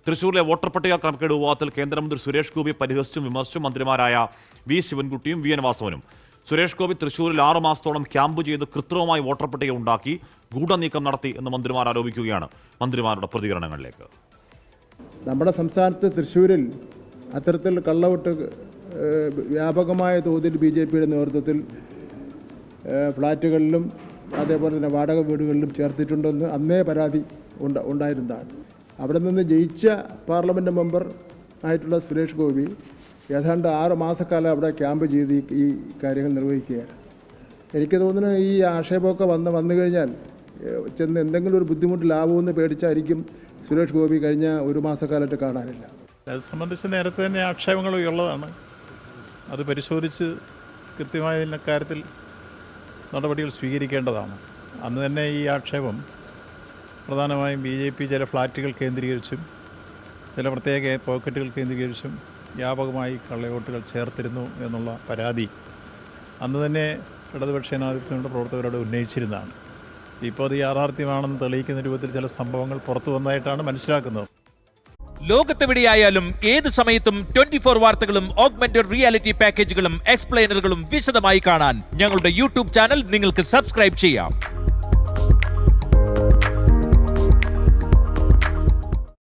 തൃശൂരിലെ വോട്ടർ പട്ടിക ക്രമക്കേട് വിവാദത്തിൽ കേന്ദ്രമന്ത്രി സുരേഷ് ഗോപി പരിഹസിച്ചും വിമർശിച്ചും മന്ത്രിമാരായ വി ശിവൻകുട്ടിയും വി എൻ വാസവനും. സുരേഷ് ഗോപി തൃശൂരിൽ 6 മാസത്തോളം ക്യാമ്പ് ചെയ്ത് കൃത്രിമമായി വോട്ടർ പട്ടിക ഉണ്ടാക്കി ഗൂഢനീക്കം നടത്തി എന്ന് മന്ത്രിമാർ ആരോപിക്കുകയാണ്. മന്ത്രിമാരുടെ പ്രതികരണങ്ങളിലേക്ക്. നമ്മുടെ സംസ്ഥാനത്ത് തൃശ്ശൂരിൽ അത്തരത്തിൽ കള്ളവോട്ട് വ്യാപകമായ തോതിൽ BJPയുടെ നേതൃത്വത്തിൽ ഫ്ലാറ്റുകളിലും അതേപോലെ തന്നെ വാടക വീടുകളിലും ചേർത്തിട്ടുണ്ടെന്ന് അന്നേ പരാതി ഉണ്ടായിരുന്നതാണ്. അവിടെ നിന്ന് ജയിച്ച പാർലമെൻറ്റ് മെമ്പർ ആയിട്ടുള്ള സുരേഷ് ഗോപി ഏതാണ്ട് 6 മാസക്കാലം അവിടെ ക്യാമ്പ് ചെയ്ത് ഈ കാര്യങ്ങൾ നിർവഹിക്കുകയാണ്. എനിക്ക് തോന്നുന്നു ഈ ആക്ഷേപമൊക്കെ വന്നു കഴിഞ്ഞാൽ ചെന്ന് എന്തെങ്കിലും ഒരു ബുദ്ധിമുട്ടിലാവുമെന്ന് പേടിച്ചായിരിക്കും സുരേഷ് ഗോപി കഴിഞ്ഞ 1 മാസക്കാലത്ത് കാണാനില്ല. അത് സംബന്ധിച്ച് നേരത്തെ തന്നെ ആക്ഷേപങ്ങൾ ഉള്ളതാണ്. അത് പരിശോധിച്ച് കൃത്യമായ കാര്യത്തിൽ നടപടികൾ സ്വീകരിക്കേണ്ടതാണ്. അന്ന് തന്നെ ഈ ആക്ഷേപം പ്രധാനമായും BJP ചില ഫ്ലാറ്റുകൾ കേന്ദ്രീകരിച്ചും ചില പ്രത്യേക പോക്കറ്റുകൾ കേന്ദ്രീകരിച്ചും വ്യാപകമായി കള്ളവോട്ടുകൾ ചേർത്തിരുന്നു എന്നുള്ള പരാതി അന്ന് തന്നെ ഇടതുപക്ഷ ജനാധിപത്യങ്ങളുടെ പ്രവർത്തകരോട് ഉന്നയിച്ചിരുന്നതാണ്. ഇപ്പോൾ അത് യാഥാർത്ഥ്യമാണെന്ന് തെളിയിക്കുന്ന രൂപത്തിൽ ചില സംഭവങ്ങൾ പുറത്തു വന്നതായിട്ടാണ് മനസ്സിലാക്കുന്നത്. ലോകത്തെവിടെയായാലും ഏത് സമയത്തും 24 വാർത്തകളും ഓഗ്മെന്റഡ് റിയാലിറ്റി പാക്കേജുകളും എക്സ്പ്ലെയിനറുകളും വിശദമായി കാണാൻ ഞങ്ങളുടെ YouTube ചാനൽ നിങ്ങൾക്ക് സബ്സ്ക്രൈബ് ചെയ്യാം.